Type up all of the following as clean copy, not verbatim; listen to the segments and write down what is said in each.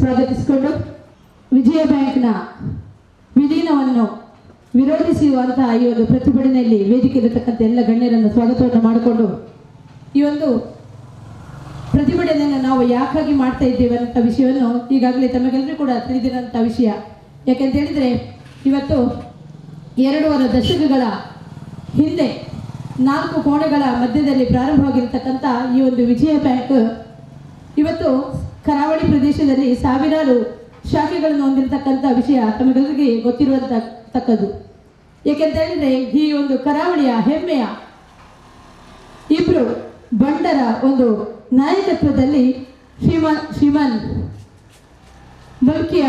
ಸ್ವಾಗತಿಸಿಕೊಂಡು ವಿಜಯ ಬ್ಯಾಂಕ್ನ ವಿಲೀನವನ್ನು ವಿರೋಧಿಸುವಂತಹ ಈ ಒಂದು ಪ್ರತಿಭಟನೆಯಲ್ಲಿ ವೇದಿಕೆಯಲ್ಲಿರತಕ್ಕಂಥ ಎಲ್ಲ ಗಣ್ಯರನ್ನು ಸ್ವಾಗತವನ್ನು ಮಾಡಿಕೊಂಡು ಈ ಒಂದು ಪ್ರತಿಭಟನೆಯನ್ನು ನಾವು ಯಾಕಾಗಿ ಮಾಡ್ತಾ ಇದ್ದೇವೆ ಅಂತ ವಿಷಯವನ್ನು ಈಗಾಗಲೇ ತಮಗೆಲ್ಲರೂ ಕೂಡ ತಿಳಿದಿರುವಂಥ ವಿಷಯ. ಯಾಕೆಂತ ಹೇಳಿದರೆ ಇವತ್ತು 2.5 ದಶಕಗಳ ಹಿಂದೆ 4 ಕೋಣೆಗಳ ಮಧ್ಯದಲ್ಲಿ ಪ್ರಾರಂಭವಾಗಿರತಕ್ಕಂಥ ಈ ಒಂದು ವಿಜಯ ಬ್ಯಾಂಕ್ ಇವತ್ತು ಕರಾವಳಿ ಪ್ರದೇಶದಲ್ಲಿ ಸಾವಿರಾರು ಶಾಖೆಗಳನ್ನು ಹೊಂದಿರತಕ್ಕಂಥ ವಿಷಯ ತಮಗೆಲ್ಲರಿಗೆ ಗೊತ್ತಿರುವಂತಕ್ಕದ್ದು. ಏಕೆಂತ ಹೇಳಿದರೆ ಈ ಒಂದು ಕರಾವಳಿಯ ಹೆಮ್ಮೆಯ ಇಬ್ರು ಬಂಡರ ಒಂದು ನಾಯಕತ್ವದಲ್ಲಿ ಶ್ರೀಮಾನ್ ಬಲ್ಕಿಯ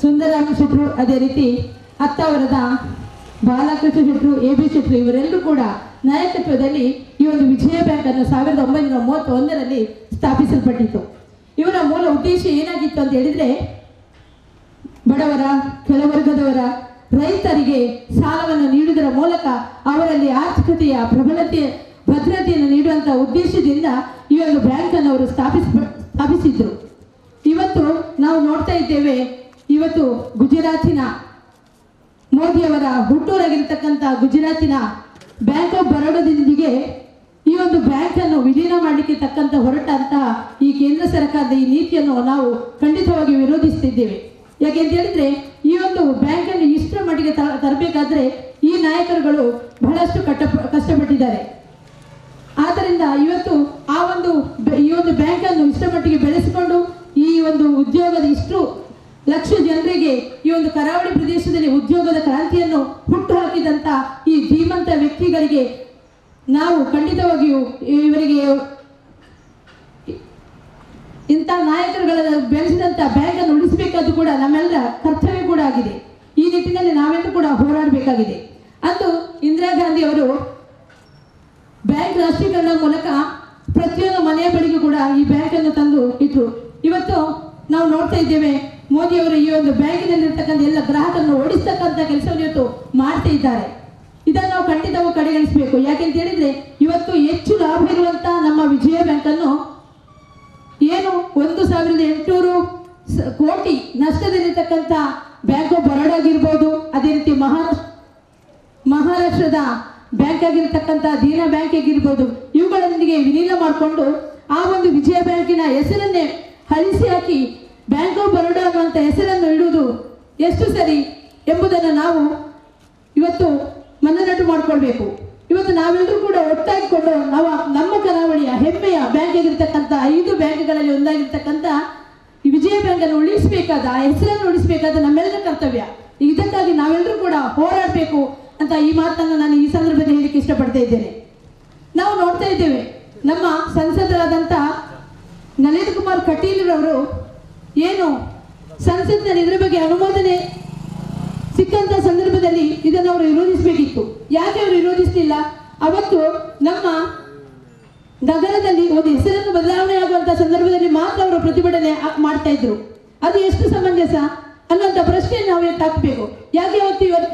ಸುಂದರಾಮ ಶೆಟ್ರು, ಅದೇ ರೀತಿ ಅತ್ತಾವರದ ಬಾಲಕೃಷ್ಣ ಶೆಟ್ರು, AB ಶೆಟ್ರು ಇವರೆಲ್ಲರೂ ಕೂಡ ನಾಯಕತ್ವದಲ್ಲಿ ಈ ಒಂದು ವಿಜಯ ಬ್ಯಾಂಕ್ ಅನ್ನು 1931ರಲ್ಲಿ ಸ್ಥಾಪಿಸಲ್ಪಟ್ಟಿತು. ಇವರ ಮೂಲ ಉದ್ದೇಶ ಏನಾಗಿತ್ತು ಅಂತ ಹೇಳಿದ್ರೆ, ಬಡವರ, ಕೆಳವರ್ಗದವರ, ರೈತರಿಗೆ ಸಾಲವನ್ನು ನೀಡುವುದರ ಮೂಲಕ ಅವರಲ್ಲಿ ಆರ್ಥಿಕತೆಯ ಭದ್ರತೆಯನ್ನು ನೀಡುವಂತಹ ಉದ್ದೇಶದಿಂದ ಈ ಒಂದು ಬ್ಯಾಂಕ್ ಅನ್ನು ಅವರು ಸ್ಥಾಪಿಸಿದ್ರು. ಇವತ್ತು ನಾವು ನೋಡ್ತಾ ಇದ್ದೇವೆ, ಇವತ್ತು ಗುಜರಾತಿನ ಮೋದಿಯವರ ಹುಟ್ಟೂರಾಗಿರ್ತಕ್ಕಂಥ ಗುಜರಾತಿನ ಬ್ಯಾಂಕ್ ಆಫ್ ಬರೋಡಾದೊಂದಿಗೆ ಈ ಒಂದು ಬ್ಯಾಂಕ್ ಅನ್ನು ವಿಲೀನ ಮಾಡಲಿಕ್ಕೆ ತಕ್ಕಂತ ಹೊರಟಂತಹ ಈ ಕೇಂದ್ರ ಸರ್ಕಾರದ ಈ ನೀತಿಯನ್ನು ನಾವು ಖಂಡಿತವಾಗಿ ವಿರೋಧಿಸುತ್ತಿದ್ದೇವೆ. ಯಾಕೆಂತ ಹೇಳಿದ್ರೆ ಈ ಒಂದು ಬ್ಯಾಂಕ್ ಅನ್ನು ಇಷ್ಟರ ಮಟ್ಟಿಗೆ ತರಬೇಕಾದ್ರೆ ಈ ನಾಯಕರುಗಳು ಬಹಳಷ್ಟು ಕಷ್ಟಪಟ್ಟಿದ್ದಾರೆ. ಆದ್ದರಿಂದ ಇವತ್ತು ಈ ಒಂದು ಬ್ಯಾಂಕ್ ಅನ್ನು ಇಷ್ಟರ ಮಟ್ಟಿಗೆ ಬೆಳೆಸಿಕೊಂಡು ಈ ಒಂದು ಉದ್ಯೋಗದ ಇಷ್ಟು ಲಕ್ಷ ಜನರಿಗೆ ಈ ಒಂದು ಕರಾವಳಿ ಪ್ರದೇಶದಲ್ಲಿ ಉದ್ಯೋಗದ ಕ್ರಾಂತಿಯನ್ನು ಹುಟ್ಟು ಹಾಕಿದಂತ ಈ ಧೀಮಂತ ವ್ಯಕ್ತಿಗಳಿಗೆ ನಾವು ಖಂಡಿತವಾಗಿಯೂ ಇವರಿಗೆ ಇಂಥ ನಾಯಕರುಗಳನ್ನು ಬೆಳೆಸಿದಂತ ಬ್ಯಾಂಕ್ ಅನ್ನು ಉಳಿಸಬೇಕಾದ್ದು ಕೂಡ ನಮ್ಮೆಲ್ಲರ ಕರ್ತವ್ಯ ಕೂಡ ಆಗಿದೆ. ಈ ನಿಟ್ಟಿನಲ್ಲಿ ನಾವೆಲ್ಲರೂ ಕೂಡ ಹೋರಾಡಬೇಕಾಗಿದೆ. ಅಂದು ಇಂದಿರಾ ಗಾಂಧಿ ಅವರು ಬ್ಯಾಂಕ್ ರಾಷ್ಟ್ರೀಕರಣ ಮೂಲಕ ಪ್ರತಿಯೊಂದು ಮನೆಯ ಬಳಿಗೂ ಕೂಡ ಈ ಬ್ಯಾಂಕ್ ಅನ್ನು ತಂದು ಇಟ್ರು. ಇವತ್ತು ನಾವು ನೋಡ್ತಾ ಇದ್ದೇವೆ, ಮೋದಿ ಅವರು ಈ ಒಂದು ಬ್ಯಾಂಕಿನಲ್ಲಿರ್ತಕ್ಕಂಥ ಎಲ್ಲ ಗ್ರಾಹಕರನ್ನು ಓಡಿಸ್ತಕ್ಕಂಥ ಕೆಲಸವನ್ನು ಇವತ್ತು ಮಾಡ್ತಾ ಇದ್ದಾರೆ. ಇದನ್ನು ನಾವು ಖಂಡಿತವಾಗಿ ಕಡೆಗಣಿಸಬೇಕು. ಯಾಕೆಂತ ಹೇಳಿದ್ರೆ ಇವತ್ತು ಹೆಚ್ಚು ಲಾಭ ಇರುವಂತಹ ನಮ್ಮ ವಿಜಯ ಬ್ಯಾಂಕ್ ಅನ್ನು ಏನು 1,800 ಕೋಟಿ ನಷ್ಟದಲ್ಲಿರ್ತಕ್ಕಂಥ ಬ್ಯಾಂಕ್ ಆಫ್ ಬರೋಡಾ ಆಗಿರ್ಬೋದು, ಅದೇ ರೀತಿ ಮಹಾರಾಷ್ಟ್ರದ ಬ್ಯಾಂಕ್ ಆಗಿರ್ತಕ್ಕಂಥ ದೀನಾ ಬ್ಯಾಂಕ್ ಆಗಿರ್ಬೋದು, ಇವುಗಳೊಂದಿಗೆ ವಿಲೀನ ಮಾಡಿಕೊಂಡು ಆ ಒಂದು ವಿಜಯ ಬ್ಯಾಂಕಿನ ಹೆಸರನ್ನೇ ಅಳಿಸಿ ಹಾಕಿ ಬ್ಯಾಂಕ್ ಆಫ್ ಬರೋಡಾ ಅನ್ನುವಂಥ ಹೆಸರನ್ನು ಇಡುವುದು ಎಷ್ಟು ಸರಿ ಎಂಬುದನ್ನು ನಾವು ಇವತ್ತು ಮನದಟ್ಟು ಮಾಡಿಕೊಳ್ಬೇಕು. ಇವತ್ತು ನಾವೆಲ್ಲರೂ ಕೂಡ ಒಟ್ಟಾಗಿಕೊಂಡು ನಾವು ನಮ್ಮ ಕರಾವಳಿಯ ಹೆಮ್ಮೆಯ ಬ್ಯಾಂಕ್ ಆಗಿರ್ತಕ್ಕಂಥ 5 ಬ್ಯಾಂಕ್ಗಳಲ್ಲಿ ಒಂದಾಗಿರ್ತಕ್ಕಂಥ ಈ ವಿಜಯ ಬ್ಯಾಂಕ್ ಅನ್ನು ಉಳಿಸಬೇಕಾದ, ಆ ಹೆಸರನ್ನು ಉಳಿಸಬೇಕಾದ ನಮ್ಮೆಲ್ಲರ ಕರ್ತವ್ಯ. ಇದಕ್ಕಾಗಿ ನಾವೆಲ್ಲರೂ ಕೂಡ ಹೋರಾಡಬೇಕು ಅಂತ ಈ ಮಾತನ್ನು ನಾನು ಈ ಸಂದರ್ಭದಲ್ಲಿ ಹೇಳಲಿಕ್ಕೆ ಇಷ್ಟಪಡ್ತಾ ಇದ್ದೇನೆ. ನಾವು ನೋಡ್ತಾ ಇದ್ದೇವೆ, ನಮ್ಮ ಸಂಸದರಾದಂಥ ನಳಿನ್ ಕುಮಾರ್ ಕಟೀಲ್ ಅವರು ಏನು ಸಂಸತ್ನಲ್ಲಿ ಇದರ ಬಗ್ಗೆ ಅನುಮೋದನೆ ಸಿಕ್ಕಂತ ಸಂದರ್ಭದಲ್ಲಿ ಇದನ್ನು ಅವರು ವಿರೋಧಿಸಬೇಕಿತ್ತು. ಯಾಕೆ ಅವರು ವಿರೋಧಿಸಲಿಲ್ಲ? ಅವತ್ತು ನಮ್ಮ ನಗರದಲ್ಲಿ ಒಂದು ಹೆಸರನ್ನು ಬದಲಾವಣೆ ಆಗುವಂತಹ ಸಂದರ್ಭದಲ್ಲಿ ಮಾತ್ರ ಅವರು ಪ್ರತಿಭಟನೆ ಮಾಡ್ತಾ ಇದ್ರು. ಅದು ಎಷ್ಟು ಸಮಂಜಸ ಅನ್ನುವಂಥ ಪ್ರಶ್ನೆಯನ್ನು ನಾವು ಹಾಕಬೇಕು. ಯಾಕೆ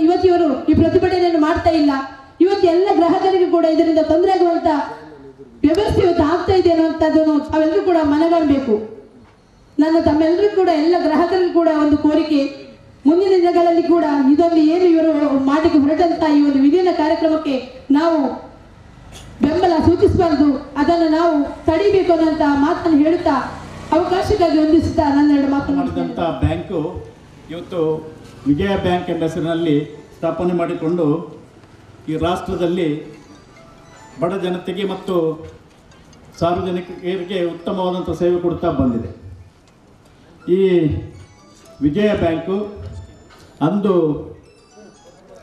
ಇವತ್ತು ಇವರು ಈ ಪ್ರತಿಭಟನೆಯನ್ನು ಮಾಡ್ತಾ ಇಲ್ಲ? ಇವತ್ತು ಎಲ್ಲ ಗ್ರಾಹಕರಿಗೂ ಕೂಡ ಇದರಿಂದ ತೊಂದರೆ ಆಗುವಂತ ವ್ಯವಸ್ಥೆ ಇವತ್ತು ಆಗ್ತಾ ಇದೆ ಅನ್ನುವಂಥದ್ದನ್ನು ಅವೆಲ್ಲರೂ ಕೂಡ ಮನಗಾಣಬೇಕು. ನಾನು ತಮ್ಮೆಲ್ಲರೂ ಕೂಡ ಎಲ್ಲ ಗ್ರಾಹಕರಿಗೂ ಕೂಡ ಒಂದು ಕೋರಿಕೆ, ಮುಂದಿನ ದಿನಗಳಲ್ಲಿ ಕೂಡ ಇದೊಂದು ಏನು ಇವರು ಮಾಡಲಿಕ್ಕೆ ಹೊರಟಂತ ಈ ಒಂದು ವಿಲೀನ ಕಾರ್ಯಕ್ರಮಕ್ಕೆ ನಾವು ಬೆಂಬಲ ಸೂಚಿಸಬಾರದು, ಅದನ್ನು ನಾವು ತಡಿಬೇಕು ಅನ್ನೋಂಥ ಮಾತನ್ನು ಹೇಳುತ್ತಾ ಅವಕಾಶಕ್ಕಾಗಿ ಹೊಂದಿಸುತ್ತಾ ನನ್ನೆರಡು ಮಾತನಾಡಿದಂಥ ಬ್ಯಾಂಕು ಇವತ್ತು ವಿಜಯ ಬ್ಯಾಂಕ್ ಎಂಬ ಹೆಸರಿನಲ್ಲಿ ಸ್ಥಾಪನೆ ಮಾಡಿಕೊಂಡು ಈ ರಾಷ್ಟ್ರದಲ್ಲಿ ಬಡ ಜನತೆಗೆ ಮತ್ತು ಸಾರ್ವಜನಿಕರಿಗೆ ಉತ್ತಮವಾದಂಥ ಸೇವೆ ಕೊಡ್ತಾ ಬಂದಿದೆ. ಈ ವಿಜಯ ಬ್ಯಾಂಕು ಅಂದು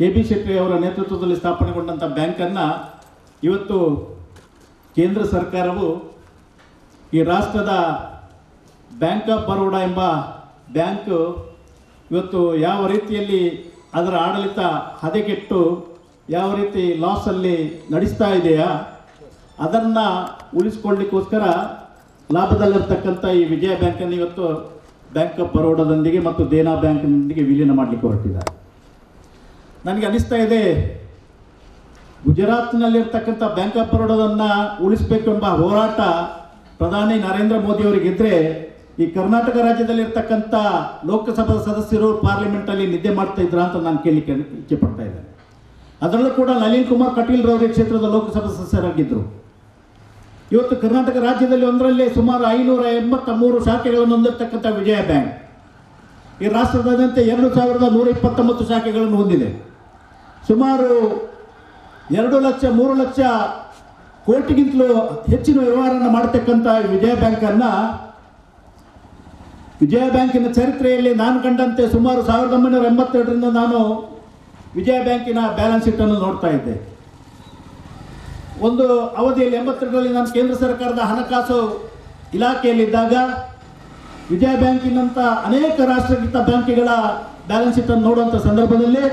AB ಶೆಟ್ಟಿ ಅವರ ನೇತೃತ್ವದಲ್ಲಿ ಸ್ಥಾಪನೆಗೊಂಡಂಥ ಬ್ಯಾಂಕನ್ನು ಇವತ್ತು ಕೇಂದ್ರ ಸರ್ಕಾರವು ಈ ರಾಷ್ಟ್ರದ ಬ್ಯಾಂಕ್ ಆಫ್ ಬರೋಡಾ ಎಂಬ ಬ್ಯಾಂಕು ಇವತ್ತು ಯಾವ ರೀತಿಯಲ್ಲಿ ಅದರ ಆಡಳಿತ ಹದಗೆಟ್ಟು ಯಾವ ರೀತಿ ಲಾಸಲ್ಲಿ ನಡೆಸ್ತಾ ಇದೆಯಾ ಅದನ್ನು ಉಳಿಸ್ಕೊಳ್ಳಿಕ್ಕೋಸ್ಕರ ಲಾಭದಲ್ಲಿರ್ತಕ್ಕಂಥ ಈ ವಿಜಯ ಬ್ಯಾಂಕನ್ನು ಇವತ್ತು ಬ್ಯಾಂಕ್ ಆಫ್ ಬರೋಡಾದೊಂದಿಗೆ ಮತ್ತು ದೇನಾ ಬ್ಯಾಂಕ್ನೊಂದಿಗೆ ವಿಲೀನ ಮಾಡಲಿಕ್ಕೆ ಹೊರಟಿದ್ದಾರೆ. ನನಗೆ ಅನಿಸ್ತಾ ಇದೆ, ಗುಜರಾತ್ನಲ್ಲಿರ್ತಕ್ಕಂಥ ಬ್ಯಾಂಕ್ ಆಫ್ ಬರೋಡಾದನ್ನು ಉಳಿಸಬೇಕೆಂಬ ಹೋರಾಟ ಪ್ರಧಾನಿ ನರೇಂದ್ರ ಮೋದಿ ಅವರಿಗಿದ್ದರೆ ಈ ಕರ್ನಾಟಕ ರಾಜ್ಯದಲ್ಲಿರ್ತಕ್ಕಂಥ ಲೋಕಸಭಾ ಸದಸ್ಯರು ಪಾರ್ಲಿಮೆಂಟಲ್ಲಿ ನಿದ್ದೆ ಮಾಡ್ತಾ ಇದ್ರ ಅಂತ ನಾನು ಕೇಳಲಿಕ್ಕೆ ಇಚ್ಛೆ ಪಡ್ತಾ ಇದ್ದೇನೆ. ಅದರಲ್ಲೂ ಕೂಡ ನಳಿನ್ ಕುಮಾರ್ ಕಟೀಲ್ ರವರ ಕ್ಷೇತ್ರದ ಲೋಕಸಭಾ ಸದಸ್ಯರಾಗಿದ್ದರು. ಇವತ್ತು ಕರ್ನಾಟಕ ರಾಜ್ಯದಲ್ಲಿ ಒಂದರಲ್ಲೇ ಸುಮಾರು 583 ಶಾಖೆಗಳನ್ನು ಹೊಂದಿರತಕ್ಕಂಥ ವಿಜಯ ಬ್ಯಾಂಕ್ ಈ ರಾಷ್ಟ್ರದಾದ್ಯಂತ 2129 ಶಾಖೆಗಳನ್ನು ಹೊಂದಿದೆ. ಸುಮಾರು 2 ಲಕ್ಷ 3 ಲಕ್ಷ ಕೋಟಿಗಿಂತಲೂ ಹೆಚ್ಚಿನ ವ್ಯವಹಾರವನ್ನು ಮಾಡತಕ್ಕಂಥ ವಿಜಯ ಬ್ಯಾಂಕನ್ನು, ವಿಜಯ ಬ್ಯಾಂಕಿನ ಚರಿತ್ರೆಯಲ್ಲಿ ನಾನು ಕಂಡಂತೆ ಸುಮಾರು 1982ರಿಂದ ನಾನು ವಿಜಯ ಬ್ಯಾಂಕಿನ ಬ್ಯಾಲೆನ್ಸ್ ಶೀಟನ್ನು ನೋಡ್ತಾ ಇದ್ದೆ. ಒಂದು ಅವಧಿಯಲ್ಲಿ 82ರಲ್ಲಿ ನಾನು ಕೇಂದ್ರ ಸರ್ಕಾರದ ಹಣಕಾಸು ಇಲಾಖೆಯಲ್ಲಿದ್ದಾಗ ವಿಜಯ ಬ್ಯಾಂಕಿನಂಥ ಅನೇಕ ರಾಷ್ಟ್ರೀಕೃತ ಬ್ಯಾಂಕ್ಗಳ ಬ್ಯಾಲೆನ್ಸ್ ಶೀಟನ್ನು ನೋಡುವಂಥ ಸಂದರ್ಭದಲ್ಲಿ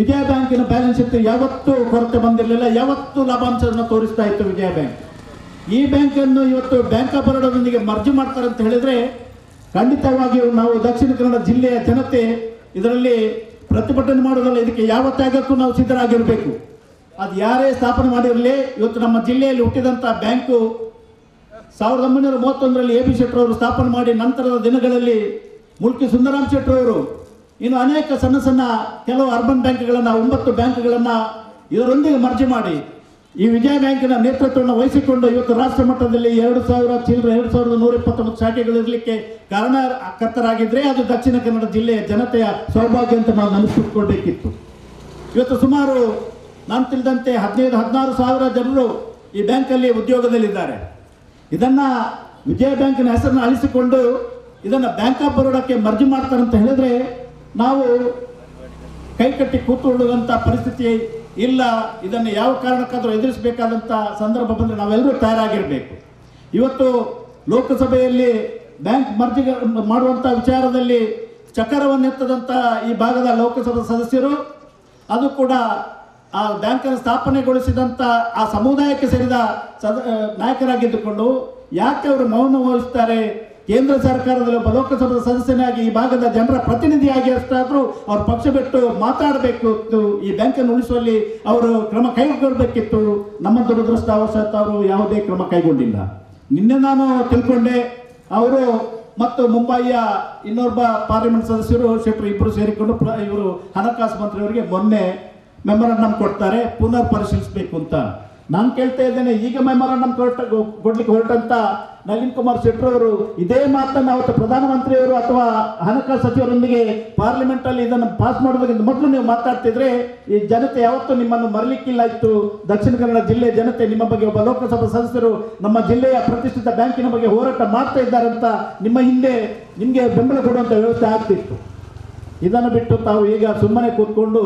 ವಿಜಯ ಬ್ಯಾಂಕಿನ ಬ್ಯಾಲೆನ್ಸ್ ಶೀಟ್ ಯಾವತ್ತೂ ಕೊರತೆ ಬಂದಿರಲಿಲ್ಲ, ಯಾವತ್ತೂ ಲಾಭಾಂಶವನ್ನು ತೋರಿಸ್ತಾ ಇತ್ತು ವಿಜಯ ಬ್ಯಾಂಕ್. ಈ ಬ್ಯಾಂಕನ್ನು ಇವತ್ತು ಬ್ಯಾಂಕ್ ಆಫ್ ಬರೋಡದೊಂದಿಗೆ ಮರ್ಜ್ ಮಾಡ್ತಾರೆ ಅಂತ ಹೇಳಿದರೆ ಖಂಡಿತವಾಗಿಯೂ ನಾವು ದಕ್ಷಿಣ ಕನ್ನಡ ಜಿಲ್ಲೆಯ ಜನತೆ ಇದರಲ್ಲಿ ಪ್ರತಿಭಟನೆ ಮಾಡೋದಲ್ಲ, ಇದಕ್ಕೆ ಯಾವ ತ್ಯಾಗಕ್ಕೂ ನಾವು ಸಿದ್ಧರಾಗಿರಬೇಕು. ಅದು ಯಾರೇ ಸ್ಥಾಪನೆ ಮಾಡಿರಲಿ, ಇವತ್ತು ನಮ್ಮ ಜಿಲ್ಲೆಯಲ್ಲಿ ಹುಟ್ಟಿದಂಥ ಬ್ಯಾಂಕು 1931ರಲ್ಲಿ ಎ ಬಿ ಶೆಟ್ಟರವರು ಸ್ಥಾಪನೆ ಮಾಡಿ ನಂತರದ ದಿನಗಳಲ್ಲಿ ಮುಲ್ಕಿ ಸುಂದರಾಮ್ ಶೆಟ್ಟರವರು ಇನ್ನು ಅನೇಕ ಸಣ್ಣ ಸಣ್ಣ ಕೆಲವು ಅರ್ಬನ್ ಬ್ಯಾಂಕ್ಗಳನ್ನು 9 ಬ್ಯಾಂಕ್ಗಳನ್ನು ಇದರೊಂದಿಗೆ ಮರ್ಜಿ ಮಾಡಿ ಈ ವಿಜಯ ಬ್ಯಾಂಕಿನ ನೇತೃತ್ವವನ್ನು ವಹಿಸಿಕೊಂಡು ಇವತ್ತು ರಾಷ್ಟ್ರ ಮಟ್ಟದಲ್ಲಿ 2129 ಶಾಖೆಗಳಿರಲಿಕ್ಕೆ ಕಾರಣಕರ್ತರಾಗಿದ್ದರೆ ಅದು ದಕ್ಷಿಣ ಕನ್ನಡ ಜಿಲ್ಲೆಯ ಜನತೆಯ ಸೌಭಾಗ್ಯ ಅಂತ ನಾವು ನೆನಪಿಟ್ಕೊಳ್ಬೇಕಿತ್ತು. ಇವತ್ತು ಸುಮಾರು ನಾನು ತಿಳಿದಂತೆ 15-16 ಸಾವಿರ ಜನರು ಈ ಬ್ಯಾಂಕಲ್ಲಿ ಉದ್ಯೋಗದಲ್ಲಿದ್ದಾರೆ. ಇದನ್ನು ವಿಜಯ ಬ್ಯಾಂಕಿನ ಹೆಸರನ್ನು ಅಳಿಸಿಕೊಂಡು ಇದನ್ನು ಬ್ಯಾಂಕ್ ಆಫ್ ಬರೋಡಕ್ಕೆ ಮರ್ಜಿ ಮಾಡ್ತಾರೆ ಅಂತ ಹೇಳಿದ್ರೆ ನಾವು ಕೈಕಟ್ಟಿ ಕೂತುಕೊಳ್ಳುವಂಥ ಪರಿಸ್ಥಿತಿ ಇಲ್ಲ. ಇದನ್ನು ಯಾವ ಕಾರಣಕ್ಕಾದರೂ ಎದುರಿಸಬೇಕಾದಂಥ ಸಂದರ್ಭ ಬಂದರೆ ನಾವೆಲ್ಲರೂ ತಯಾರಾಗಿರಬೇಕು. ಇವತ್ತು ಲೋಕಸಭೆಯಲ್ಲಿ ಬ್ಯಾಂಕ್ ಮರ್ಜಿ ಮಾಡುವಂಥ ವಿಚಾರದಲ್ಲಿ ಚಕ್ರವನ್ನೆತ್ತದಂಥ ಈ ಭಾಗದ ಲೋಕಸಭಾ ಸದಸ್ಯರು, ಅದು ಕೂಡ ಆ ಬ್ಯಾಂಕನ್ನು ಸ್ಥಾಪನೆಗೊಳಿಸಿದಂಥ ಆ ಸಮುದಾಯಕ್ಕೆ ಸೇರಿದ ನಾಯಕರಾಗಿದ್ದುಕೊಂಡು ಯಾಕೆ ಅವರು ಮೌನ ವಹಿಸ್ತಾರೆ? ಕೇಂದ್ರ ಸರ್ಕಾರದಲ್ಲಿ ಒಬ್ಬ ಲೋಕಸಭಾ ಸದಸ್ಯನಾಗಿ ಈ ಭಾಗದ ಜನರ ಪ್ರತಿನಿಧಿಯಾಗಿ ಅಷ್ಟಾದರೂ ಅವ್ರ ಪಕ್ಷ ಬಿಟ್ಟು ಮಾತಾಡಬೇಕಿತ್ತು. ಈ ಬ್ಯಾಂಕನ್ನು ಉಳಿಸುವಲ್ಲಿ ಅವರು ಕ್ರಮ ಕೈಗೊಳ್ಳಬೇಕಿತ್ತು. ನಮ್ಮ ದುರದೃಷ್ಟವಶಾತ್ ಅವರು ಯಾವುದೇ ಕ್ರಮ ಕೈಗೊಂಡಿಲ್ಲ. ನಿನ್ನೆ ನಾನು ತಿಳ್ಕೊಂಡೆ ಅವರು ಮತ್ತು ಮುಂಬಯಿಯ ಇನ್ನೊಬ್ಬ ಪಾರ್ಲಿಮೆಂಟ್ ಸದಸ್ಯರು ಶೆಟ್ಟರು ಇಬ್ಬರು ಸೇರಿಕೊಂಡು ಇವರು ಹಣಕಾಸು ಮಂತ್ರಿಯವರಿಗೆ ಮೊನ್ನೆ ಮೆಮೊರಂಡಮ್ ಕೊಡ್ತಾರೆ, ಪುನರ್ ಪರಿಶೀಲಿಸಬೇಕು ಅಂತ. ನಾನು ಕೇಳ್ತಾ ಇದ್ದೇನೆ, ಈಗ ಮೆಮೊರಂಡಮ್ ಕೊಡ್ಲಿಕ್ಕೆ ಹೊರಟಂತ ನಳಿನ್ ಕುಮಾರ್ ಶೆಟ್ಟರವರು ಇದೇ ಮಾತನ್ನು ಅವತ್ತು ಪ್ರಧಾನಮಂತ್ರಿಯವರು ಅಥವಾ ಹಣಕಾಸು ಸಚಿವರೊಂದಿಗೆ ಪಾರ್ಲಿಮೆಂಟಲ್ಲಿ ಇದನ್ನು ಪಾಸ್ ಮಾಡೋದಕ್ಕಿಂತ ಮೊದಲು ನೀವು ಮಾತಾಡ್ತಿದ್ರೆ ಈ ಜನತೆ ಯಾವತ್ತೂ ನಿಮ್ಮನ್ನು ಮರಲಿಕ್ಕಿಲ್ಲ ಇತ್ತು. ದಕ್ಷಿಣ ಕನ್ನಡ ಜಿಲ್ಲೆಯ ಜನತೆ ನಿಮ್ಮ ಬಗ್ಗೆ, ಒಬ್ಬ ಲೋಕಸಭಾ ಸದಸ್ಯರು ನಮ್ಮ ಜಿಲ್ಲೆಯ ಪ್ರತಿಷ್ಠಿತ ಬ್ಯಾಂಕಿನ ಬಗ್ಗೆ ಹೋರಾಟ ಮಾಡ್ತಾ ಇದ್ದಾರಂತ ನಿಮ್ಮ ಹಿಂದೆ ನಿಮಗೆ ಬೆಂಬಲ ಕೊಡುವಂಥ ವ್ಯವಸ್ಥೆ ಆಗ್ತಿತ್ತು. ಇದನ್ನು ಬಿಟ್ಟು ತಾವು ಈಗ ಸುಮ್ಮನೆ ಕೂತ್ಕೊಂಡು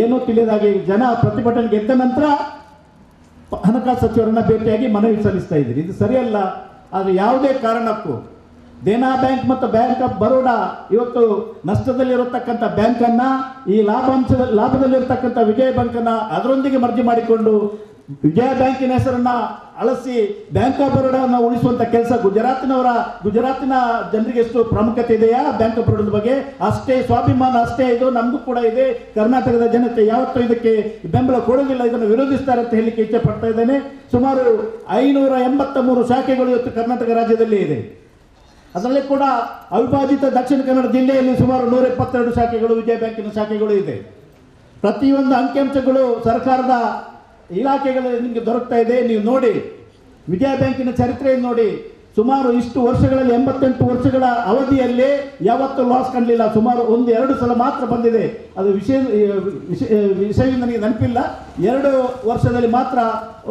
ಏನೂ ತಿಳಿದಾಗೆ ಜನ ಪ್ರತಿಭಟನೆ ಗೆದ್ದ ನಂತರ ಹಣಕಾಸು ಸಚಿವರನ್ನ ಭೇಟಿಯಾಗಿ ಮನವಿ ಸಲ್ಲಿಸ್ತಾ ಇದ್ದೀರಿ. ಇದು ಸರಿಯಲ್ಲ. ಆದರೆ ಯಾವುದೇ ಕಾರಣಕ್ಕೂ ದೇನಾ ಬ್ಯಾಂಕ್ ಮತ್ತು ಬ್ಯಾಂಕ್ ಆಫ್ ಬರೋಡಾ ಇವತ್ತು ನಷ್ಟದಲ್ಲಿರತಕ್ಕಂಥ ಬ್ಯಾಂಕನ್ನು ಈ ಲಾಭದಲ್ಲಿರತಕ್ಕಂಥ ವಿಜಯ ಬ್ಯಾಂಕನ್ನು ಅದರೊಂದಿಗೆ ಮರ್ಜಿ ಮಾಡಿಕೊಂಡು ವಿಜಯ ಬ್ಯಾಂಕಿನ ಹೆಸರನ್ನ ಅಳಿಸಿ ಬ್ಯಾಂಕ್ ಆಫ್ ಬರೋಡಾವನ್ನು ಉಳಿಸುವಂಥ ಕೆಲಸ ಗುಜರಾತಿನ ಜನರಿಗೆ ಎಷ್ಟು ಪ್ರಾಮುಖ್ಯತೆ ಇದೆಯಾ ಬ್ಯಾಂಕ್ ಆಫ್ ಬರೋಡದ ಬಗ್ಗೆ? ಅಷ್ಟೇ ಸ್ವಾಭಿಮಾನ, ಅಷ್ಟೇ ಇದು ನಮಗೂ ಕೂಡ ಇದೆ. ಕರ್ನಾಟಕದ ಜನತೆ ಯಾವತ್ತೂ ಇದಕ್ಕೆ ಬೆಂಬಲ ಕೊಡೋದಿಲ್ಲ, ಇದನ್ನು ವಿರೋಧಿಸ್ತಾರೆ ಅಂತ ಹೇಳಲಿಕ್ಕೆ ಇಚ್ಛೆ ಪಡ್ತಾ ಇದ್ದೇನೆ. ಸುಮಾರು 583 ಶಾಖೆಗಳು ಇವತ್ತು ಕರ್ನಾಟಕ ರಾಜ್ಯದಲ್ಲಿ ಇದೆ. ಅದರಲ್ಲಿ ಕೂಡ ಅವಿಭಾಜಿತ ದಕ್ಷಿಣ ಕನ್ನಡ ಜಿಲ್ಲೆಯಲ್ಲಿ ಸುಮಾರು 122 ಶಾಖೆಗಳು ವಿಜಯ ಬ್ಯಾಂಕಿನ ಶಾಖೆಗಳು ಇದೆ. ಪ್ರತಿಯೊಂದು ಅಂಕಿಅಂಶಗಳು ಸರ್ಕಾರದ ಇಲಾಖೆಗಳಲ್ಲಿ ನಿಮಗೆ ದೊರಕ್ತಾ ಇದೆ. ನೀವು ನೋಡಿ, ವಿಜಯ ಬ್ಯಾಂಕಿನ ಚರಿತ್ರೆಯನ್ನು ನೋಡಿ. ಸುಮಾರು ಇಷ್ಟು ವರ್ಷಗಳಲ್ಲಿ 88 ವರ್ಷಗಳ ಅವಧಿಯಲ್ಲಿ ಯಾವತ್ತೂ ಲಾಸ್ ಕಾಣಲಿಲ್ಲ. ಸುಮಾರು 1-2 ಸಲ ಮಾತ್ರ ಬಂದಿದೆ. ಅದು ವಿಷಯ ನನಗೆ ನೆನಪಿಲ್ಲ. 2 ವರ್ಷದಲ್ಲಿ ಮಾತ್ರ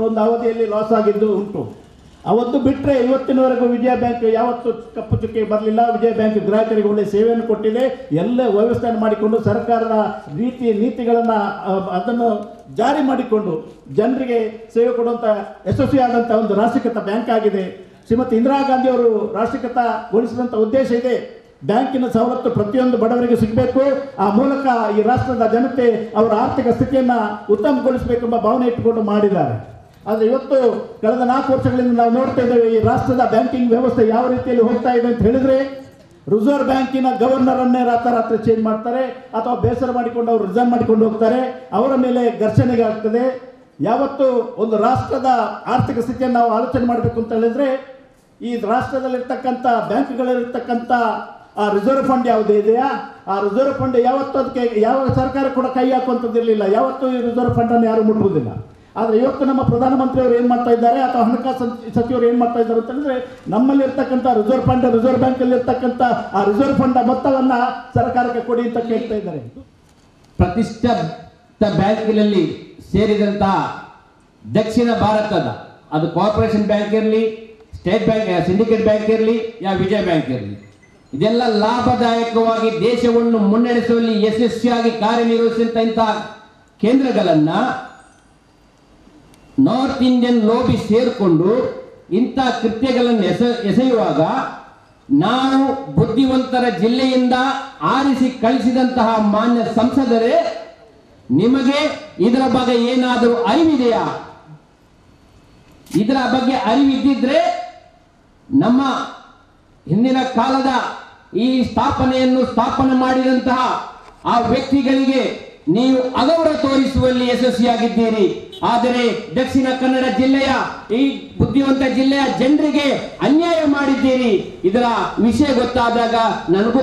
ಒಂದು ಅವಧಿಯಲ್ಲಿ ಲಾಸ್ ಆಗಿದ್ದು ಉಂಟು. ಅವತ್ತು ಬಿಟ್ಟರೆ ಇವತ್ತಿನವರೆಗೂ ವಿಜಯ ಬ್ಯಾಂಕ್ ಯಾವತ್ತೂ ಕಪ್ಪು ಚುಕ್ಕೆ ಬರಲಿಲ್ಲ. ವಿಜಯ ಬ್ಯಾಂಕ್ ಗ್ರಾಹಕರಿಗೆ ಒಳ್ಳೆಯ ಸೇವೆಯನ್ನು ಕೊಟ್ಟಿದೆ. ಎಲ್ಲ ವ್ಯವಸ್ಥೆಯನ್ನು ಮಾಡಿಕೊಂಡು ಸರ್ಕಾರದ ನೀತಿಗಳನ್ನು ಅದನ್ನು ಜಾರಿ ಮಾಡಿಕೊಂಡು ಜನರಿಗೆ ಸೇವೆ ಕೊಡುವಂಥ ಯಶಸ್ವಿಯಾದಂಥ ಒಂದು ರಾಷ್ಟ್ರೀಕೃತ ಬ್ಯಾಂಕ್ ಆಗಿದೆ. ಶ್ರೀಮತಿ ಇಂದಿರಾ ಗಾಂಧಿ ಅವರು ರಾಷ್ಟ್ರೀಕೃತಗೊಳಿಸಿದಂಥ ಉದ್ದೇಶ ಇದೆ. ಬ್ಯಾಂಕಿನ ಸವಲತ್ತು ಪ್ರತಿಯೊಂದು ಬಡವರಿಗೆ ಸಿಗಬೇಕು. ಆ ಮೂಲಕ ಈ ರಾಷ್ಟ್ರದ ಜನತೆ ಅವರ ಆರ್ಥಿಕ ಸ್ಥಿತಿಯನ್ನು ಉತ್ತಮಗೊಳಿಸಬೇಕೆಂಬ ಭಾವನೆ ಇಟ್ಟುಕೊಂಡು ಮಾಡಿದ್ದಾರೆ. ಆದರೆ ಇವತ್ತು ಕಳೆದ 4 ವರ್ಷಗಳಿಂದ ನಾವು ನೋಡ್ತಾ ಇದ್ದೇವೆ ಈ ರಾಷ್ಟ್ರದ ಬ್ಯಾಂಕಿಂಗ್ ವ್ಯವಸ್ಥೆ ಯಾವ ರೀತಿಯಲ್ಲಿ ಹೋಗ್ತಾ ಇದೆ ಅಂತ ಹೇಳಿದ್ರೆ, ರಿಸರ್ವ್ ಬ್ಯಾಂಕಿನ ಗವರ್ನರನ್ನೇ ರಾತ್ರಿ ಚೇಂಜ್ ಮಾಡ್ತಾರೆ ಅಥವಾ ಬೇಸರ ಮಾಡಿಕೊಂಡು ಅವರು ರಿಸೈನ್ ಮಾಡಿಕೊಂಡು ಹೋಗ್ತಾರೆ. ಅವರ ಮೇಲೆ ಘರ್ಷಣೆಗೆ ಆಗ್ತದೆ. ಯಾವತ್ತು ಒಂದು ರಾಷ್ಟ್ರದ ಆರ್ಥಿಕ ಸ್ಥಿತಿಯನ್ನು ನಾವು ಆಲೋಚನೆ ಮಾಡಬೇಕು ಅಂತ ಹೇಳಿದ್ರೆ ಈ ರಾಷ್ಟ್ರದಲ್ಲಿರ್ತಕ್ಕಂಥ ಬ್ಯಾಂಕ್ಗಳಲ್ಲಿರ್ತಕ್ಕಂಥ ಆ ರಿಸರ್ವ್ ಫಂಡ್ ಯಾವುದು ಇದೆಯಾ, ಆ ರಿಸರ್ವ್ ಫಂಡ್ ಯಾವತ್ತೂ ಅದಕ್ಕೆ ಯಾವ ಸರ್ಕಾರ ಕೂಡ ಕೈ ಹಾಕುವಂಥದ್ದಿರಲಿಲ್ಲ. ಯಾವತ್ತೂ ಈ ರಿಸರ್ವ್ ಫಂಡನ್ನು ಯಾರು ಮುಟ್ಟುವುದಿಲ್ಲ. ಆದರೆ ಇವತ್ತು ನಮ್ಮ ಪ್ರಧಾನಮಂತ್ರಿಯವರು ಏನು ಮಾಡ್ತಾ ಇದ್ದಾರೆ ಅಥವಾ ಹಣಕಾಸು ಸಚಿವರು ಏನು ಮಾಡ್ತಾ ಇದ್ದಾರೆ ಅಂತಂದರೆ, ನಮ್ಮಲ್ಲಿ ಇರ್ತಕ್ಕಂಥ ರಿಸರ್ವ್ ಫಂಡ್, ರಿಸರ್ವ್ ಬ್ಯಾಂಕಲ್ಲಿ ಇರ್ತಕ್ಕಂಥ ಆ ರಿಸರ್ವ್ ಫಂಡ್ ಮೊತ್ತವನ್ನು ಸರ್ಕಾರಕ್ಕೆ ಕೊಡಿ ಅಂತ ಕೇಳ್ತಾ ಇದ್ದಾರೆ. ಪ್ರತಿಷ್ಠಿತ ಬ್ಯಾಂಕಿನಲ್ಲಿ ಸೇರಿದಂತಹ ದಕ್ಷಿಣ ಭಾರತದ, ಅದು ಕಾರ್ಪೊರೇಷನ್ ಬ್ಯಾಂಕ್ ಇರಲಿ, ಸ್ಟೇಟ್ ಬ್ಯಾಂಕ್, ಸಿಂಡಿಕೇಟ್ ಬ್ಯಾಂಕ್ ಇರಲಿ, ಯಾವ ವಿಜಯ ಬ್ಯಾಂಕ್ ಇರಲಿ, ಇದೆಲ್ಲ ಲಾಭದಾಯಕವಾಗಿ ದೇಶವನ್ನು ಮುನ್ನಡೆಸುವಲ್ಲಿ ಯಶಸ್ವಿಯಾಗಿ ಕಾರ್ಯನಿರ್ವಹಿಸಿದಂತಹ ಕೇಂದ್ರಗಳನ್ನ ನಾರ್ತ್ ಇಂಡಿಯನ್ ಲೋಬಿ ಸೇರಿಕೊಂಡು ಇಂಥ ಕೃತ್ಯಗಳನ್ನು ಎಸೆಯುವಾಗ ನಾವು ಬುದ್ಧಿವಂತರ ಜಿಲ್ಲೆಯಿಂದ ಆರಿಸಿ ಕಳಿಸಿದಂತಹ ಮಾನ್ಯ ಸಂಸದರೇ, ನಿಮಗೆ ಇದರ ಬಗ್ಗೆ ಏನಾದರೂ ಅರಿವಿದೆಯಾ? ಇದರ ಬಗ್ಗೆ ಅರಿವಿದ್ದಿದ್ರೆ ನಮ್ಮ ಹಿಂದಿನ ಕಾಲದ ಈ ಸ್ಥಾಪನೆ ಮಾಡಿದಂತಹ ಆ ವ್ಯಕ್ತಿಗಳಿಗೆ ನೀವು ಅಗೌರವ ತೋರಿಸುವಲ್ಲಿ ಯಶಸ್ವಿಯಾಗಿದ್ದೀರಿ. ಆದರೆ ದಕ್ಷಿಣ ಕನ್ನಡ ಜಿಲ್ಲೆಯ ಈ ಬುದ್ಧಿವಂತ ಜಿಲ್ಲೆಯ ಜನರಿಗೆ ಅನ್ಯಾಯ ಮಾಡಿದ್ದೀರಿ. ಇದರ ವಿಷಯ ಗೊತ್ತಾದಾಗ ನನಗೂ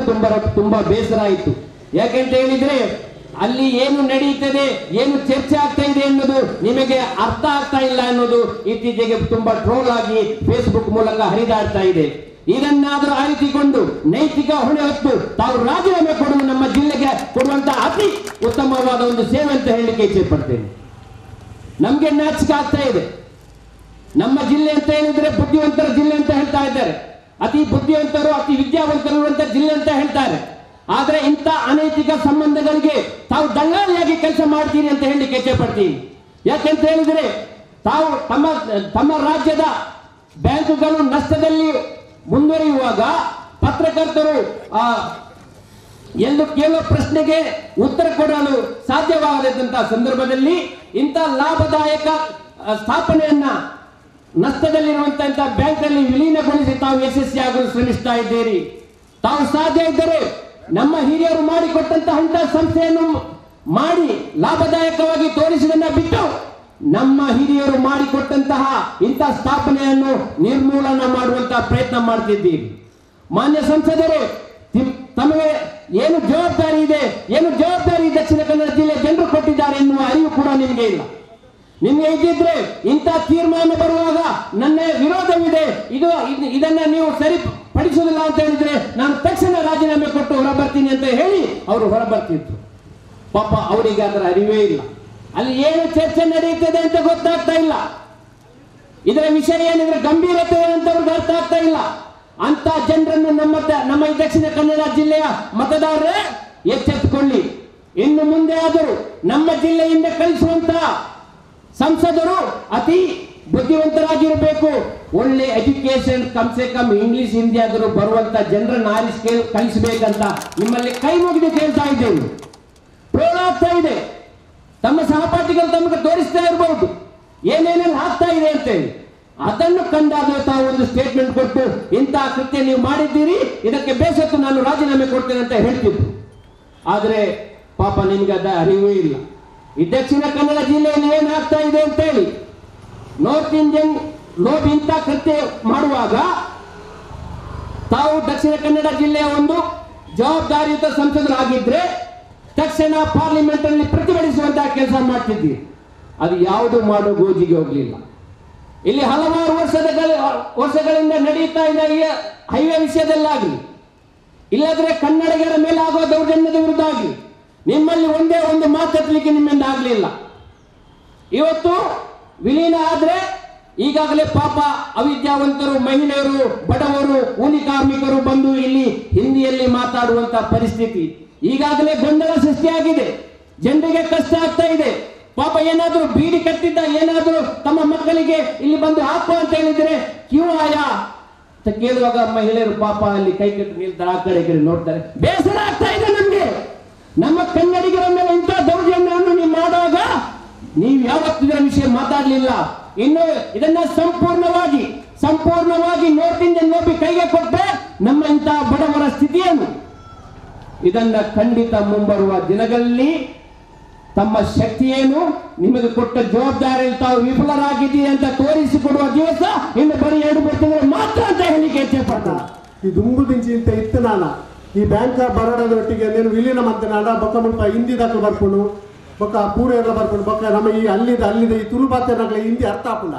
ತುಂಬಾ ಬೇಸರ ಆಯಿತು. ಯಾಕೆಂತ ಹೇಳಿದ್ರೆ ಅಲ್ಲಿ ಏನು ನಡೆಯುತ್ತದೆ, ಏನು ಚರ್ಚೆ ಆಗ್ತಾ ಇದೆ ಅನ್ನೋದು ನಿಮಗೆ ಅರ್ಥ ಆಗ್ತಾ ಇಲ್ಲ ಅನ್ನೋದು ಇತ್ತೀಚೆಗೆ ತುಂಬಾ ಟ್ರೋಲ್ ಆಗಿ ಫೇಸ್ಬುಕ್ ಮೂಲಕ ಹರಿದಾಡ್ತಾ ಇದೆ. ಇದನ್ನಾದರೂ ಅರಿತುಕೊಂಡು ನೈತಿಕ ಹೊಣೆ ಹೊತ್ತು ತಾವು ರಾಜೀನಾಮೆ ಕೊಡುವ ನಮ್ಮ ಜಿಲ್ಲೆಗೆ ಕೊಡುವಂತಹ ಅತಿ ಉತ್ತಮವಾದ ಒಂದು ಸೇವೆ ಅಂತ ಹೇಳಲಿಕ್ಕೆ ಇಚ್ಛೆ ಪಡ್ತೇನೆ. ನಮ್ಗೆ ನಾಚಿಕೆ ಆಗ್ತಾ ಇದೆ. ನಮ್ಮ ಜಿಲ್ಲೆ ಅಂತ ಹೇಳಿದ್ರೆ ಬುದ್ಧಿವಂತರ ಜಿಲ್ಲೆ ಅಂತ ಹೇಳ್ತಾ ಇದ್ದಾರೆ. ಅತಿ ಬುದ್ಧಿವಂತರು, ಅತಿ ವಿದ್ಯಾವಂತರು ಇರುವಂತ ಜಿಲ್ಲೆ ಅಂತ ಹೇಳ್ತಾರೆ. ಆದ್ರೆ ಇಂಥ ಅನೈತಿಕ ಸಂಬಂಧಗಳಿಗೆ ತಾವು ದಳ್ಳಾಳಿಯಾಗಿ ಕೆಲಸ ಮಾಡ್ತೀರಿ ಅಂತ ಹೇಳಲಿಕ್ಕೆ ಇಚ್ಛೆ ಪಡ್ತೀನಿ. ಯಾಕೆಂತ ಹೇಳಿದ್ರೆ ತಾವು ತಮ್ಮ ರಾಜ್ಯದ ಬ್ಯಾಂಕುಗಳು ನಷ್ಟದಲ್ಲಿ ಮುಂದುವರಿಯುವಾಗ ಪತ್ರಕರ್ತರು ಎಂದು ಕೇಳುವ ಪ್ರಶ್ನೆಗೆ ಉತ್ತರ ಕೊಡಲು ಸಾಧ್ಯವಾಗದಂತಹ ಸಂದರ್ಭದಲ್ಲಿ ಇಂಥ ಲಾಭದಾಯಕ ಸ್ಥಾಪನೆಯನ್ನ ನಷ್ಟದಲ್ಲಿರುವಂತಹ ಬ್ಯಾಂಕ್ ಅಲ್ಲಿ ವಿಲೀನಗೊಳಿಸಿ ತಾವು ಯಶಸ್ವಿಯಾಗಲು ಶ್ರಮಿಸ್ತಾ ಇದ್ದೀರಿ. ತಾವು ಸಾಧ್ಯ ಇದ್ದರೆ ನಮ್ಮ ಹಿರಿಯರು ಮಾಡಿಕೊಟ್ಟಂತಹ ಇಂತಹ ಸಂಸ್ಥೆಯನ್ನು ಮಾಡಿ ಲಾಭದಾಯಕವಾಗಿ ತೋರಿಸಿದನ್ನ ಬಿಟ್ಟು ನಮ್ಮ ಹಿರಿಯರು ಮಾಡಿಕೊಟ್ಟಂತಹ ಇಂತಹ ಸ್ಥಾಪನೆಯನ್ನು ನಿರ್ಮೂಲನ ಮಾಡುವಂತಹ ಪ್ರಯತ್ನ ಮಾಡ್ತಿದ್ದೀರಿ. ಮಾನ್ಯ ಸಂಸದರೇ, ತಮಗೆ ಏನು ಜವಾಬ್ದಾರಿ ಇದೆ, ಏನು ಜವಾಬ್ದಾರಿ ದಕ್ಷಿಣ ಕನ್ನಡ ಜಿಲ್ಲೆ ಜನರು ಕೊಟ್ಟಿದ್ದಾರೆ ಎನ್ನುವ ಅರಿವು ಕೂಡ ನಿಮಗೆ ಇಲ್ಲ. ನಿಮಗೆ ಇದ್ದಿದ್ರೆ ಇಂಥ ತೀರ್ಮಾನ ಬರುವಾಗ ನನ್ನ ವಿರೋಧವಿದೆ, ಇದನ್ನ ನೀವು ಸರಿಪಡಿಸುವುದಿಲ್ಲ ಅಂತ ಹೇಳಿದ್ರೆ ನಾನು ತಕ್ಷಣ ರಾಜೀನಾಮೆ ಕೊಟ್ಟು ಹೊರಬರ್ತೀನಿ ಅಂತ ಹೇಳಿ ಅವರು ಹೊರಬರ್ತಿದ್ರು. ಪಾಪ ಅವರಿಗೆ ಅದರ ಅರಿವೇ ಇಲ್ಲ. ಅಲ್ಲಿ ಏನು ಚರ್ಚೆ ನಡೆಯುತ್ತದೆ ಅಂತ ಗೊತ್ತಾಗ್ತಾ ಇಲ್ಲ. ಇದರ ವಿಷಯ ಏನಿದ್ರೆ ಗಂಭೀರತೆ ಅಂತ ಅವ್ರಿಗೆ ಅರ್ಥ ಆಗ್ತಾ ಇಲ್ಲ. ಅಂತ ಜನರನ್ನು ನಮ್ಮ ಈ ದಕ್ಷಿಣ ಕನ್ನಡ ಜಿಲ್ಲೆಯ ಮತದಾರರೇ ಎಚ್ಚೆತ್ತುಕೊಳ್ಳಿ. ಇನ್ನು ಮುಂದೆ ಆದರೂ ನಮ್ಮ ಜಿಲ್ಲೆಯಿಂದ ಕಳಿಸುವಂತಹ ಸಂಸದರು ಅತಿ ಬುದ್ಧಿವಂತರಾಗಿರಬೇಕು. ಒಳ್ಳೆ ಎಜುಕೇಶನ್, ಕಮ್ಸೆ ಕಮ್ ಇಂಗ್ಲಿಷ್ ಹಿಂದಿ ಆದರೂ ಬರುವಂತ ಜನರನ್ನು ಆರಿಸಿ ಕಳಿಸಬೇಕಂತ ನಿಮ್ಮಲ್ಲಿ ಕೈ ಮುಗಿದು ಕೇಳ್ತಾ ಇದ್ದೇನೆ. ಪ್ರೋಲಾಗ್ತಾ ಇದೆ. ತಮ್ಮ ಸಹಪಾಠಿಗಳು ತಮಗೆ ತೋರಿಸ್ತಾ ಇರಬಹುದು ಏನೇನೇನು ಆಗ್ತಾ ಇದೆ ಅಂತೇಳಿ. ಅದನ್ನು ಕಂಡಾಗ ತಾವು ಒಂದು ಸ್ಟೇಟ್ಮೆಂಟ್ ಕೊಟ್ಟು ಇಂತಹ ಕೃತ್ಯ ನೀವು ಮಾಡಿದ್ದೀರಿ, ಇದಕ್ಕೆ ಬೇಸತ್ತು ನಾನು ರಾಜೀನಾಮೆ ಕೊಡ್ತೇನೆ ಅಂತ ಹೇಳ್ತಿದ್ರು. ಆದರೆ ಪಾಪ ನಿಮ್ಗೆ ಅದ ಅರಿವೇ ಇಲ್ಲ. ಈ ದಕ್ಷಿಣ ಕನ್ನಡ ಜಿಲ್ಲೆಯಲ್ಲಿ ಏನಾಗ್ತಾ ಇದೆ ಅಂತೇಳಿ ನಾರ್ತ್ ಇಂಡಿಯನ್ ಲೋಬಿ ಇಂಥ ಕೃತ್ಯ ಮಾಡುವಾಗ ತಾವು ದಕ್ಷಿಣ ಕನ್ನಡ ಜಿಲ್ಲೆಯ ಒಂದು ಜವಾಬ್ದಾರಿಯುತ ಸಂಸದರಾಗಿದ್ರೆ ತಕ್ಷಣ ಪಾರ್ಲಿಮೆಂಟ್ ಅಲ್ಲಿ ಪ್ರತಿಭಟಿಸುವಂತಹ ಕೆಲಸ ಮಾಡ್ತಿದ್ದೀರಿ. ಅದು ಯಾವುದು ಮಾಡೋ ಗೋಜಿಗೆ ಹೋಗ್ಲಿಲ್ಲ. ಇಲ್ಲಿ ಹಲವಾರು ವರ್ಷಗಳಿಂದ ನಡೆಯುತ್ತಾ ಇದೆ ಹೈವೇ ವಿಷಯದಲ್ಲಾಗಲಿ, ಇಲ್ಲದ್ರೆ ಕನ್ನಡಿಗರ ಮೇಲೆ ಆಗುವ ದೌರ್ಜನ್ಯದ ವಿರುದ್ಧ ಆಗಲಿ ನಿಮ್ಮಲ್ಲಿ ಒಂದೇ ಒಂದು ಮಾತಾಡ್ಲಿಕ್ಕೆ ನಿಮ್ಮಿಂದ ಆಗಲಿಲ್ಲ. ಇವತ್ತು ವಿಲೀನ ಆದ್ರೆ ಈಗಾಗಲೇ ಪಾಪ ಅವಿದ್ಯಾವಂತರು, ಮಹಿಳೆಯರು, ಬಡವರು, ಕೂಲಿ ಕಾರ್ಮಿಕರು ಬಂದು ಇಲ್ಲಿ ಹಿಂದಿಯಲ್ಲಿ ಮಾತಾಡುವಂತಹ ಪರಿಸ್ಥಿತಿ ಈಗಾಗಲೇ ಗೊಂದಲ ಸೃಷ್ಟಿಯಾಗಿದೆ. ಜನರಿಗೆ ಕಷ್ಟ ಆಗ್ತಾ ಇದೆ. ಪಾಪ ಏನಾದರೂ ಬೀಡಿ ಕಟ್ಟಿದ್ದ ಏನಾದರೂ ತಮ್ಮ ಮಕ್ಕಳಿಗೆ ಇಲ್ಲಿ ಬಂದು ಹಾಕುವ ಅಂತ ಹೇಳಿದ್ರೆ ಕ್ಯೂ ಆಯಾ ಅಂತ ಕೇಳುವಾಗ ಮಹಿಳೆಯರು ಪಾಪ ಅಲ್ಲಿ ಕೈ ಕಟ್ಟಿ ನಿಲ್ತಾರೆ, ಆ ಕಡೆ ನೋಡ್ತಾರೆ. ಬೇಸರ ಆಗ್ತಾ ಇದೆ ನಮ್ಗೆ. ನಮ್ಮ ಕನ್ನಡಿಗರ ಮೇಲೆ ಇಂಥ ದೌರ್ಜನ್ಯವನ್ನು ನೀವು ಮಾಡುವಾಗ ನೀವು ಯಾವತ್ತೂ ಇದರ ವಿಷಯ ಮಾತಾಡಲಿಲ್ಲ. ಇನ್ನು ಇದನ್ನ ಸಂಪೂರ್ಣವಾಗಿ ನಾರ್ತ್ ಇಂಡಿಯನ್ ಲೋಬಿ ಕೈಗೆ ಕೊಟ್ಟರೆ ನಮ್ಮ ಇಂತಹ ಬಡವರ ಸ್ಥಿತಿಯನ್ನು ಇದನ್ನ ಖಂಡಿತ ಮುಂಬರುವ ದಿನಗಳಲ್ಲಿ ತಮ್ಮ ಶಕ್ತಿ ಏನು, ನಿಮಗೆ ಕೊಟ್ಟ ಜವಾಬ್ದಾರಿಯಲ್ಲಿ ತಾವು ವಿಫಲರಾಗಿದ್ದೀರಿ ಅಂತ ತೋರಿಸಿಕೊಡುವ ದಿವಸ ಇನ್ನು ಬರೀ 2-3 ತಿಂಗಳು ಮಾತ್ರ ಅಂತ ಹೇಳಿಕೆ ಇಚ್ಛೆಪಡ್ತಾರೆ. ಈ ದುಂಬುದಿಂಚಿ ಇಂತ ಇತ್ತು ನಾನ ಈ ಬ್ಯಾಂಕ್ ಆಫ್ ಬರೋಡದೊಟ್ಟಿಗೆ నేను ವಿಲೀನ ಮಾಡ್ತೇನಾಡ ಬೊಕ್ಕ ಮುಲ್ಪ ಹಿಂದಿ ದಾಖಲು ಬರ್ಕೊಂಡು ಬೊಕ್ಕ ಪೂರ ಎಲ್ಲ ಬರ್ಕೊಂಡು ಬೊಕ್ಕ ನಮ್ಮ ಈ ಅಲ್ಲಿದ ಈ ತುಳುಬಾತೇನಾಗಲಿ ಹಿಂದಿ ಅರ್ಥ ಆಪುಂಡ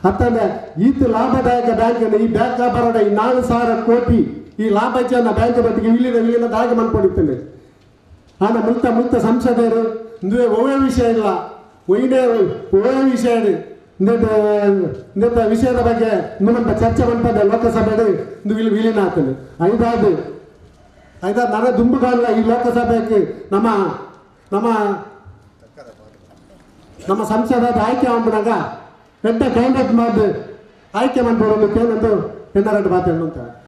ಅತ್ತಂದ್ರೆ ಈತು ಲಾಭದಾಯಕ ಬ್ಯಾಂಕ್ ಈ ಬ್ಯಾಂಕ್ ಆಫ್ ಬರೋಡ ಈ 4,000 ಕೋಟಿ ಈ ಲಾಭಾಚನ ಬ್ಯಾಂಕ್ ಬಟ್ಟಿಗೆ ವಿಲೀನ ಹಾಗೆ ಮಾಡ್ಕೊಂಡಿರ್ತೇನೆ. ಆನ ಮುಲ್ತ ಸಂಸದರು ಇಂದುವೆ ಒಳ್ಳೆ ವಿಷಯ ಇಲ್ಲ ಒಳ್ಳೆ ವಿಷಯ ಇಂದ ವಿಷಯದ ಬಗ್ಗೆ ಇನ್ನೊಂದು ಚರ್ಚೆ ಮಾಡ್ತದೆ ಲೋಕಸಭೆಯಲ್ಲಿ ಇಂದು ವಿಲೀನ ಆಗ್ತದೆ. ಐದಾರು ನನ್ನ ದುಂಬುಗಾಲ ಈ ಲೋಕಸಭೆಗೆ ನಮ್ಮ ಸಂಸದದ ಆಯ್ಕೆ ಮಾಡಿದಾಗ ಪೆದ್ದ ಕ್ಯಾಂಡಿಡೇಟ್ ಮಾಡಿ ಆಯ್ಕೆ ಮಾಡ್ಬೋದು ಕೇಳಂದು 2 ಮಾತು ಅಂತ